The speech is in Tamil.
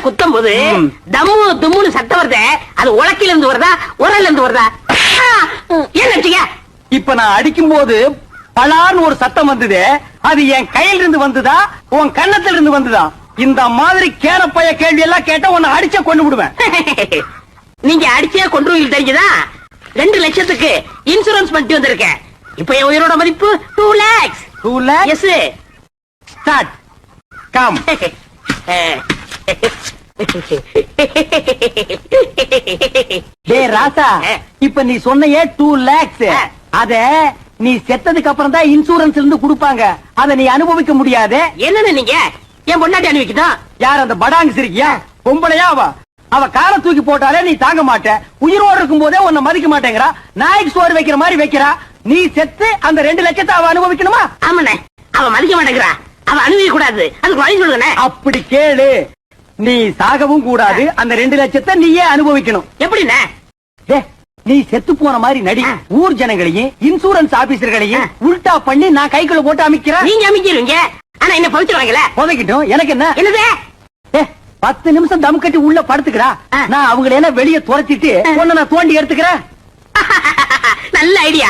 குத்தும் போது தம்மு தும்முன்னு சத்தம் வருதே, அது உலக்கில இருந்து வருதா உரல்ல இருந்து வருதா? ஏன் நினைச்சீங்க? இப்ப நான் அடிக்கும் போது பலான்னு ஒரு சத்தம் வந்தது, அது என் கையில இருந்து வந்ததா உன் கன்னத்துல இருந்து வந்ததா? இந்த மாதிரி கேனப்பைய கேள்வி எல்லாம் கேட்டா உன்னை அடிச்ச கொண்டு விடுவேன். நீங்க அடிச்சே கொண்டுருவீங்க தெரிஞ்சதா? 2 லட்சத்துக்கு இன்சூரன்ஸ் பண்ணிட்டு வந்திருக்கேன். இப்ப என் உயிரோட மதிப்பு 2 lakhs. 2 lakhs? Yes. Start. Come. டேய் ராசா, இப்ப நீ சொன்னையே 2 lakhs, அத நீ செத்ததுக்கு அப்புறம் தான் இன்சூரன்ஸ் இருந்து கொடுப்பாங்க. அத நீ அனுபவிக்க முடியாது. என்னன்னு நீங்க என் பொண்டாட்டி அனுபவிக்கணும்? யார் அந்த படாங்கு சிரிக்கியா? பொம்பளையா அவ காலை தூக்கி போட்டாலே நீ தாங்க மாட்ட. உயிரோடு இருக்கும் போதே உன்னை மதிக்க மாட்டேங்கிறா. நாய்க்கு சோறு வைக்கிற மாதிரி வைக்கிறா. நீ செத்து அந்த 2 லட்சத்தை அவ அனுபவிக்கணுமா? ஆமாண்ணே, அவ மதிக்க மாட்டேங்கிறா. அவ அனுபவிக்க கூடாது. அதுக்கு வழி சொல்லுங்க. அப்படி கேளு, நீ சாகவும் கூடாது, அந்த 2 லட்சத்தை நீயே அனுபவிக்கணும். எப்படிண்ணே? நீ செத்து போன மாதிரி நடி. ஊர் ஜனங்களையும் இன்சூரன்ஸ் ஆபீசர்களையும் உல்டா பண்ணி நான் கைக்குள்ள போட்டு அமைக்கிறேன். நீங்க அமைக்கிறீங்க, ஆனா என்ன பவிச்சுவாங்கல? புதைக்கிட்டோம். எனக்கு என்ன? என்னது? 10 நிமிஷம் தம் கட்டி உள்ள படுத்துக்கிறா. நான் அவங்களை என்ன வெளியே துரத்திட்டு உன்னை நான் தோண்டி எடுத்துக்கிறேன். நல்ல ஐடியா.